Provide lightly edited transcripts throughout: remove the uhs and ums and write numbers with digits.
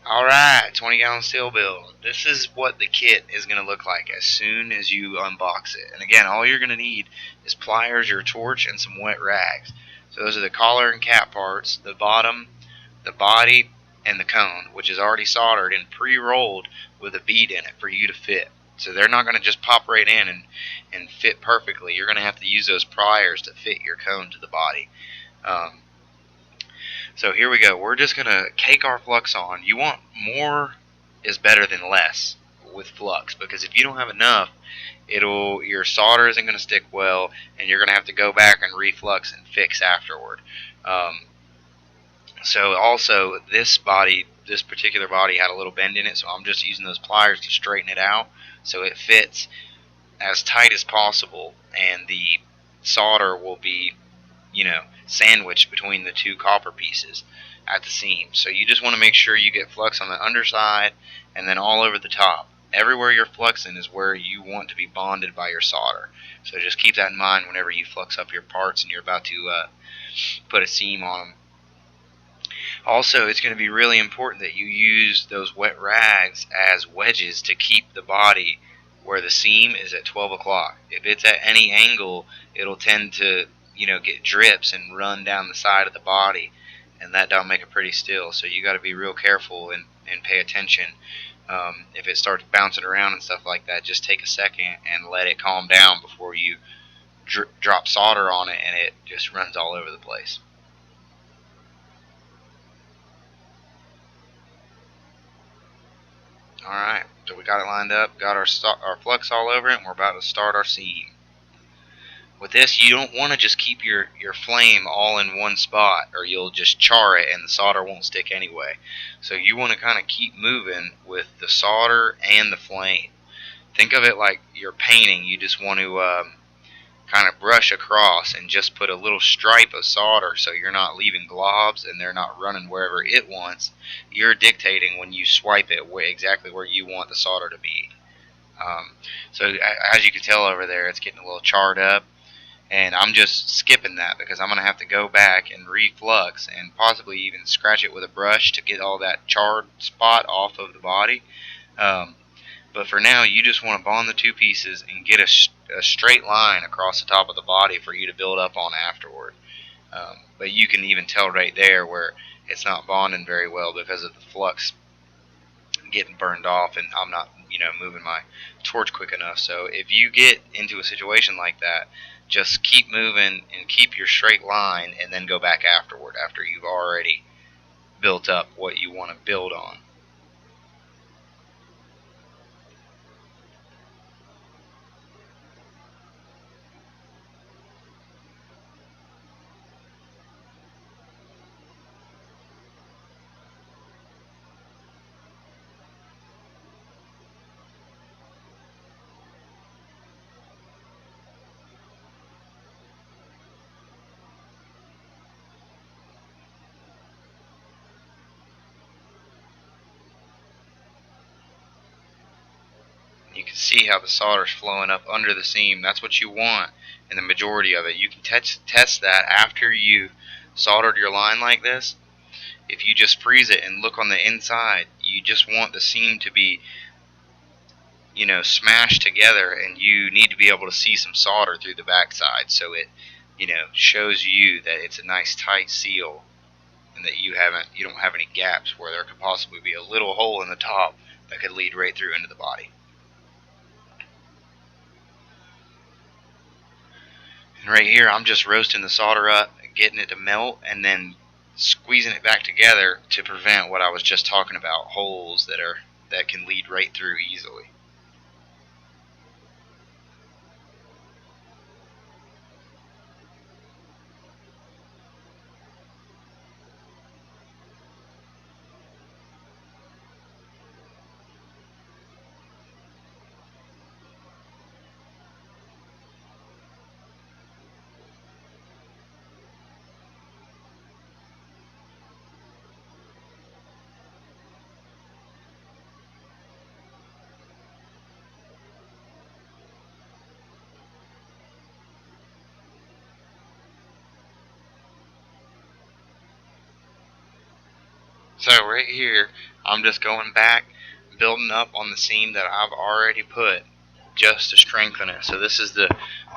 Alright, 20-gallon steel build. This is what the kit is going to look like as soon as you unbox it. And again, all you're going to need is pliers, your torch, and some wet rags. So those are the collar and cap parts, the bottom, the body, and the cone, which is already soldered and pre-rolled with a bead in it for you to fit. So they're not going to just pop right in and fit perfectly. You're going to have to use those pliers to fit your cone to the body. So here we go. We're just going to cake our flux on. You want more is better than less with flux, because if you don't have enough, your solder isn't going to stick well, and you're going to have to go back and reflux and fix afterward. So also this particular body had a little bend in it, so I'm just using those pliers to straighten it out so it fits as tight as possible, and the solder will be, sandwiched between the two copper pieces at the seam. So you just want to make sure you get flux on the underside and then all over the top. Everywhere you're fluxing is where you want to be bonded by your solder. So just keep that in mind whenever you flux up your parts and you're about to put a seam on them. Also, it's going to be really important that you use those wet rags as wedges to keep the body where the seam is at 12 o'clock. If it's at any angle, it'll tend to, get drips and run down the side of the body, and that don't make it pretty still. So you got to be real careful and pay attention. If it starts bouncing around and stuff like that, just take a second and let it calm down before you drop solder on it and it just runs all over the place. Alright, so we got it lined up, got our flux all over it, and we're about to start our seam. With this, you don't want to just keep your flame all in one spot, or you'll just char it and the solder won't stick anyway. So you want to kind of keep moving with the solder and the flame. Think of it like you're painting. You just want to kind of brush across and just put a little stripe of solder so you're not leaving globs and they're not running wherever it wants. You're dictating when you swipe it exactly where you want the solder to be. So as you can tell over there, it's getting a little charred up, and I'm just skipping that because I'm going to have to go back and reflux and possibly even scratch it with a brush to get all that charred spot off of the body. But for now, you just want to bond the two pieces and get a straight line across the top of the body for you to build up on afterward. But you can even tell right there where it's not bonding very well because of the flux getting burned off, and I'm not, moving my torch quick enough. So if you get into a situation like that, just keep moving and keep your straight line, and then go back afterward after you've already built up what you want to build on. You can see how the solder is flowing up under the seam. That's what you want in the majority of it. You can test that after you've soldered your line like this. If you just freeze it and look on the inside, you just want the seam to be, smashed together, and you need to be able to see some solder through the backside so it, shows you that it's a nice tight seal and that you don't have any gaps where there could possibly be a little hole in the top that could lead right through into the body. And right here, I'm just roasting the solder up, getting it to melt, and then squeezing it back together to prevent what I was just talking about, holes that can lead right through easily. So right here, I'm just going back, building up on the seam that I've already put just to strengthen it. So this is the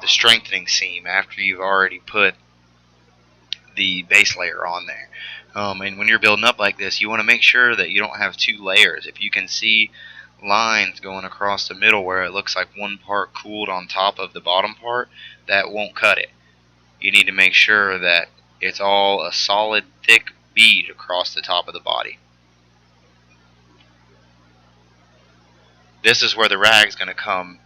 strengthening seam after you've already put the base layer on there. And when you're building up like this, you want to make sure that you don't have two layers. If you can see lines going across the middle where it looks like one part cooled on top of the bottom part, that won't cut it. You need to make sure that it's all a solid, thick bead across the top of the body. This is where the rag's going to come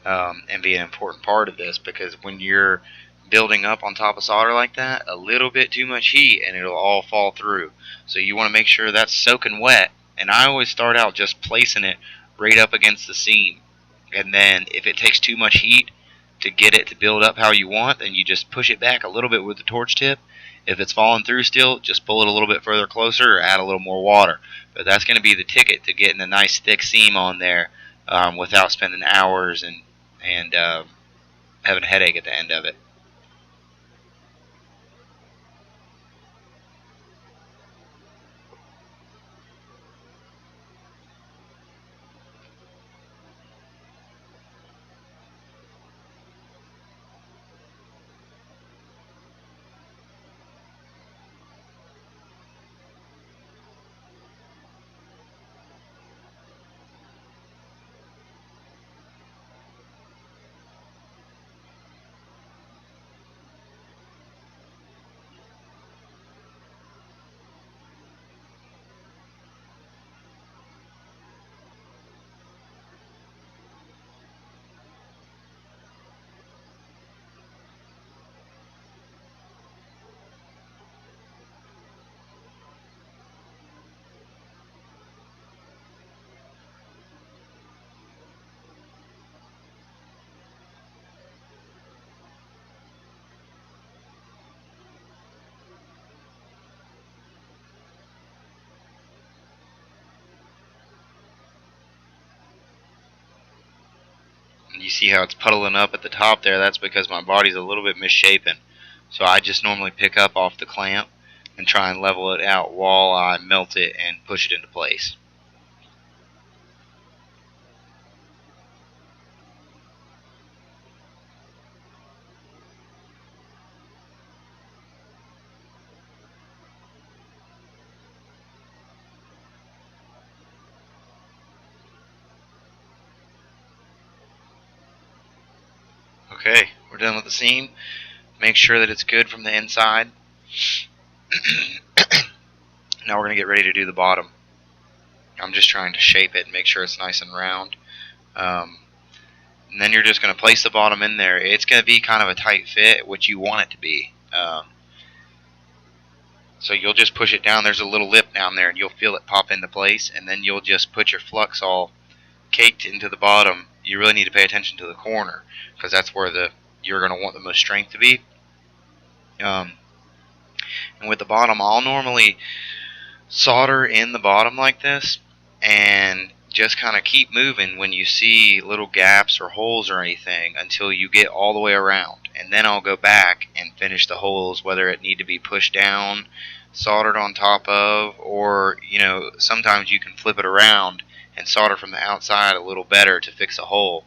and be an important part of this, because when you're building up on top of solder like that, a little bit too much heat and it'll all fall through. So you want to make sure that's soaking wet, and I always start out just placing it right up against the seam, and then if it takes too much heat to get it to build up how you want, then you just push it back a little bit with the torch tip. If it's falling through still, just pull it a little bit further closer or add a little more water. But that's going to be the ticket to getting a nice thick seam on there without spending hours and having a headache at the end of it. And you see how it's puddling up at the top there? That's because my body's a little bit misshapen. So I just normally pick up off the clamp and try and level it out while I melt it and push it into place. Okay, we're done with the seam. Make sure that it's good from the inside. Now we're going to get ready to do the bottom. I'm just trying to shape it and make sure it's nice and round. And then you're just going to place the bottom in there. It's going to be kind of a tight fit, which you want it to be. So you'll just push it down. There's a little lip down there, and you'll feel it pop into place. And then you'll just put your flux all caked into the bottom. You really need to pay attention to the corner, because that's where you're going to want the most strength to be. And with the bottom, I'll normally solder in the bottom like this and just kind of keep moving when you see little gaps or holes or anything until you get all the way around, and then I'll go back and finish the holes, whether it need to be pushed down, soldered on top of, or sometimes you can flip it around and solder from the outside a little better to fix a hole.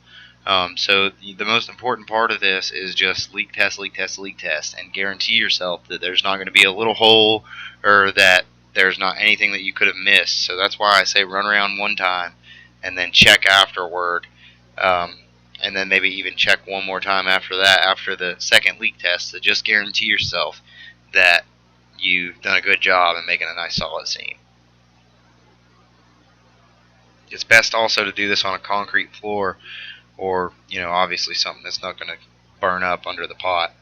So the most important part of this is just leak test, leak test, leak test, and guarantee yourself that there's not going to be a little hole or that there's not anything that you could have missed. So that's why I say run around one time and then check afterward, and then maybe even check one more time after that, after the second leak test, to just guarantee yourself that you've done a good job in making a nice solid seam. It's best also to do this on a concrete floor, or obviously something that's not going to burn up under the pot.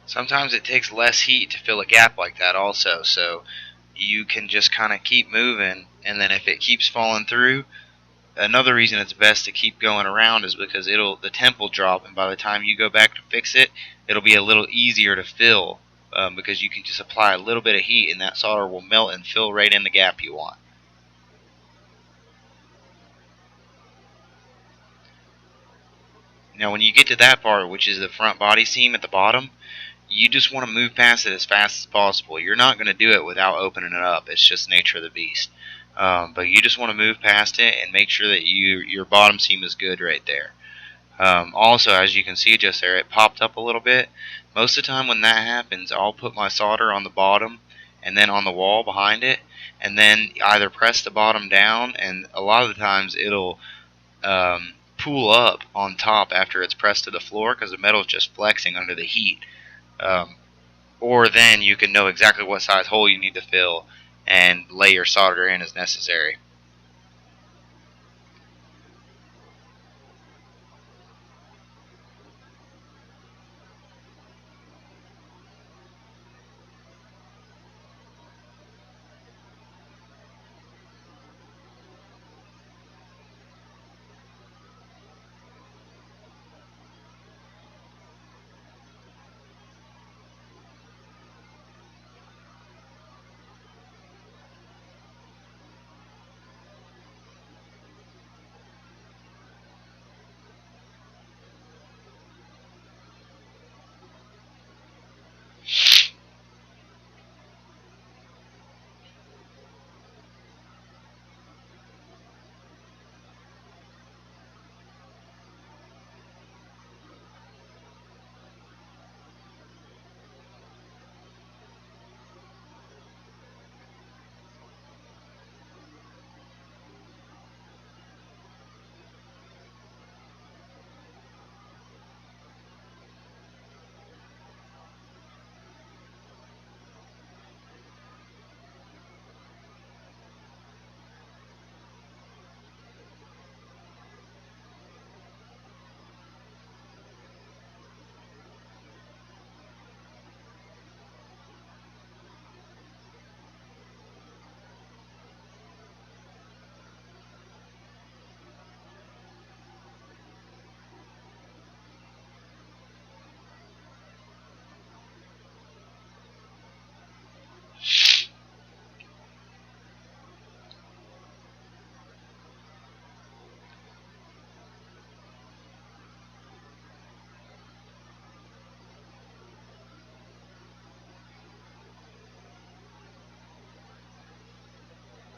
Sometimes it takes less heat to fill a gap like that also, so you can just kind of keep moving, and then if it keeps falling through, another reason it's best to keep going around is because the temp will drop, and by the time you go back to fix it, it'll be a little easier to fill, because you can just apply a little bit of heat and that solder will melt and fill right in the gap you want. Now when you get to that part, which is the front body seam at the bottom, you just want to move past it as fast as possible. You're not going to do it without opening it up. It's just nature of the beast. But you just want to move past it and make sure that your bottom seam is good right there. Also, as you can see just there, it popped up a little bit. Most of the time when that happens, I'll put my solder on the bottom and then on the wall behind it, and then either press the bottom down, and a lot of the times it'll pool up on top after it's pressed to the floor because the metal is just flexing under the heat. Um, or then you can know exactly what size hole you need to fill and lay your solder in as necessary.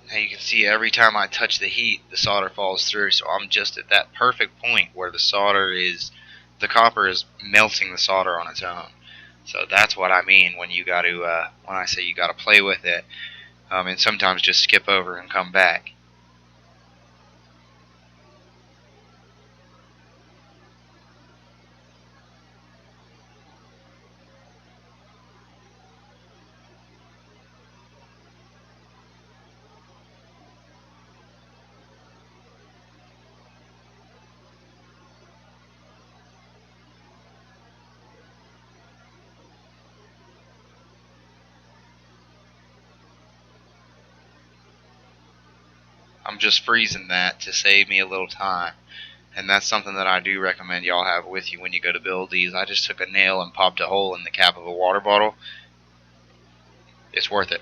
Now you can see every time I touch the heat, the solder falls through, so I'm just at that perfect point where the copper is melting the solder on its own. So that's what I mean when when I say you got to play with it, and sometimes just skip over and come back. I'm just freezing that to save me a little time. And that's something that I do recommend y'all have with you when you go to build these. I just took a nail and popped a hole in the cap of a water bottle. It's worth it.